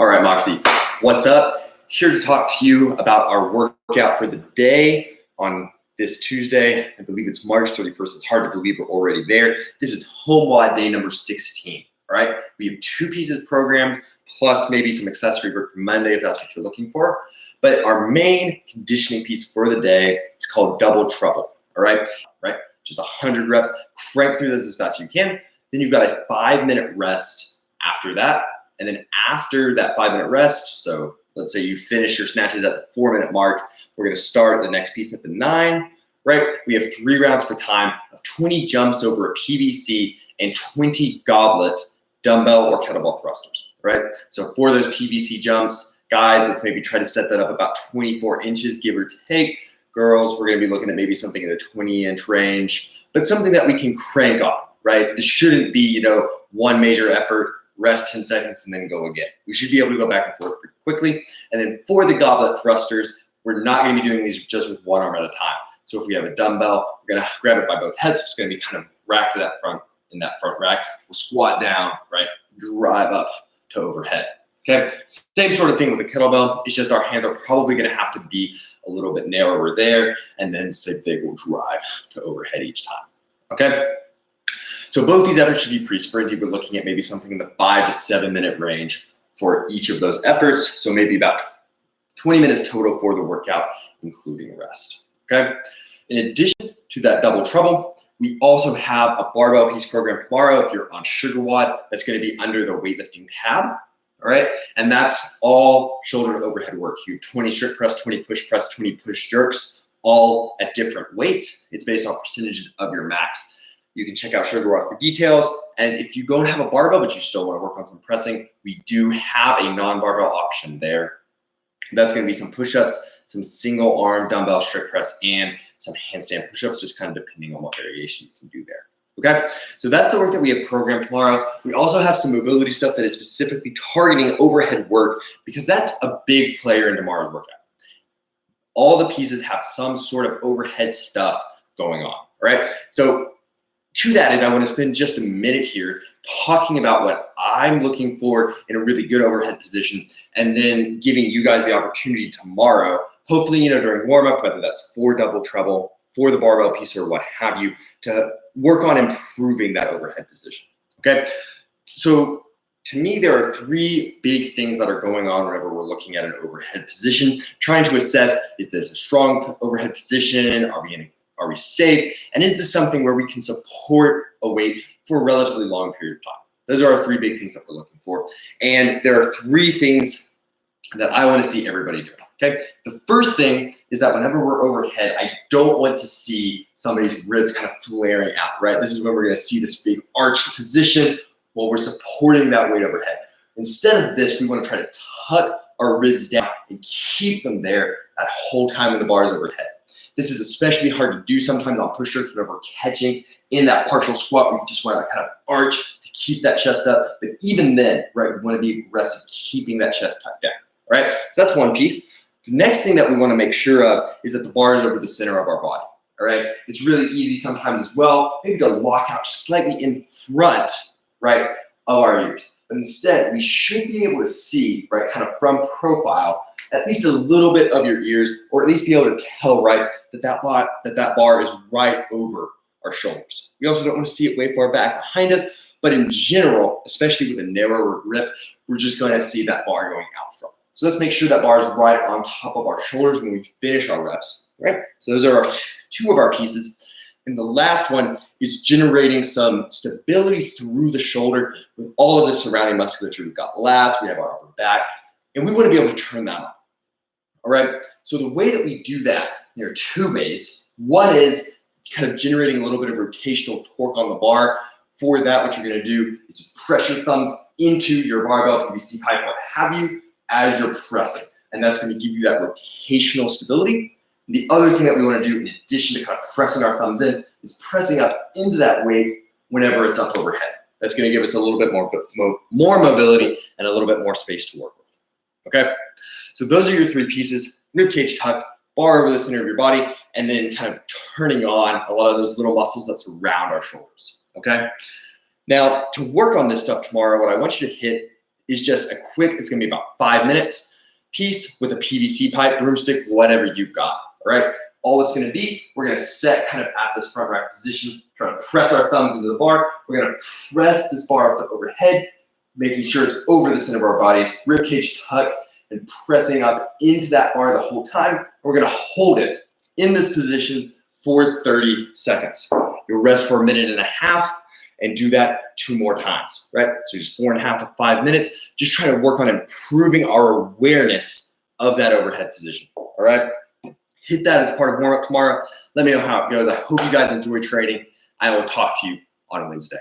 All right, Moxie, what's up? Here to talk to you about our workout for the day on this Tuesday. I believe it's March 31st. It's hard to believe we're already there. This is HomeWOD day number 16, all right? We have 2 pieces programmed, plus maybe some accessory work for Monday if that's what you're looking for. But our main conditioning piece for the day is called double trouble, all right? Just 100 reps, crank through this as fast as you can. Then you've got a 5-minute rest after that. And then after that 5-minute rest, so let's say you finish your snatches at the 4-minute mark, we're gonna start the next piece at the 9, right? We have 3 rounds for time of 20 jumps over a PVC and 20 goblet dumbbell or kettlebell thrusters, right? So for those PVC jumps, guys, let's maybe try to set that up about 24 inches, give or take. Girls, we're gonna be looking at maybe something in the 20-inch range, but something that we can crank on, right? This shouldn't be, one major effort, rest 10 seconds, and then go again. We should be able to go back and forth pretty quickly. And then for the goblet thrusters, we're not gonna be doing these just with one arm at a time. So if we have a dumbbell, we're gonna grab it by both heads. It's gonna be kind of racked to that front, in that front rack. We'll squat down, right? Drive up to overhead, okay? Same sort of thing with the kettlebell. It's just our hands are probably gonna have to be a little bit narrower there, and then they will drive to overhead each time, okay? So both these efforts should be pretty sprinty. We're looking at maybe something in the 5 to 7 minute range for each of those efforts. So maybe about 20 minutes total for the workout, including rest, okay? In addition to that double trouble, we also have a barbell piece program tomorrow. If you're on HomeWOD, that's gonna be under the weightlifting tab, all right? And that's all shoulder to overhead work. You have 20 strict press, 20 push press, 20 push jerks, all at different weights. It's based on percentages of your max. You can check out HomeWOD for details. And if you don't have a barbell, but you still want to work on some pressing, we do have a non-barbell option there. That's going to be some push-ups, some single arm dumbbell strict press, and some handstand push-ups, just kind of depending on what variation you can do there. Okay, so that's the work that we have programmed tomorrow. We also have some mobility stuff that is specifically targeting overhead work because that's a big player in tomorrow's workout. All the pieces have some sort of overhead stuff going on, right? So to that end, I want to spend just a minute here talking about what I'm looking for in a really good overhead position, and then giving you guys the opportunity tomorrow, hopefully, during warm-up, whether that's for double trouble, for the barbell piece, or what have you, to work on improving that overhead position, okay? So to me, there are 3 big things that are going on whenever we're looking at an overhead position, trying to assess, is this a strong overhead position? Are we safe? And is this something where we can support a weight for a relatively long period of time? Those are our 3 big things that we're looking for. And there are 3 things that I want to see everybody doing, okay? The first thing is that whenever we're overhead, I don't want to see somebody's ribs kind of flaring out, right? This is when we're going to see this big arched position while we're supporting that weight overhead. Instead of this, we want to try to tuck our ribs down and keep them there that whole time when the bar is overhead. This is especially hard to do sometimes on push jerks whenever we're catching in that partial squat. We just want to kind of arch to keep that chest up. But even then, right, we want to be aggressive, keeping that chest tucked down, right? So that's one piece. The next thing that we want to make sure of is that the bar is over the center of our body, all right? It's really easy sometimes as well, maybe to lock out just slightly in front, right, of our ears. But instead, we should be able to see, right, kind of from profile, at least a little bit of your ears, or at least be able to tell, right, that bar is right over our shoulders. We also don't want to see it way far back behind us, but in general, especially with a narrower grip, we're just going to see that bar going out front. So let's make sure that bar is right on top of our shoulders when we finish our reps, right? So those are 2 of our pieces. And the last one is generating some stability through the shoulder with all of the surrounding musculature. We've got lats, we have our upper back, and we want to be able to turn that on. All right, so the way that we do that, there are 2 ways. One is kind of generating a little bit of rotational torque on the bar. For that, what you're gonna do is just press your thumbs into your barbell, PVC pipe, what have you, as you're pressing. And that's gonna give you that rotational stability. The other thing that we wanna do in addition to kind of pressing our thumbs in is pressing up into that weight whenever it's up overhead. That's gonna give us a little bit more mobility and a little bit more space to work with, okay? So those are your 3 pieces: rib cage tucked, bar over the center of your body, and then kind of turning on a lot of those little muscles that surround our shoulders, okay? Now, to work on this stuff tomorrow, what I want you to hit is just a quick, it's gonna be about 5 minutes piece with a PVC pipe, broomstick, whatever you've got, all right? All it's gonna be, we're gonna set kind of at this front rack position, try to press our thumbs into the bar. We're gonna press this bar up to overhead, making sure it's over the center of our bodies, rib cage tucked, and pressing up into that bar the whole time. We're gonna hold it in this position for 30 seconds. You'll rest for 1.5 minutes and do that 2 more times, right? So just 4.5 to 5 minutes. Just try to work on improving our awareness of that overhead position, all right? Hit that as part of warm-up tomorrow. Let me know how it goes. I hope you guys enjoy training. I will talk to you on Wednesday.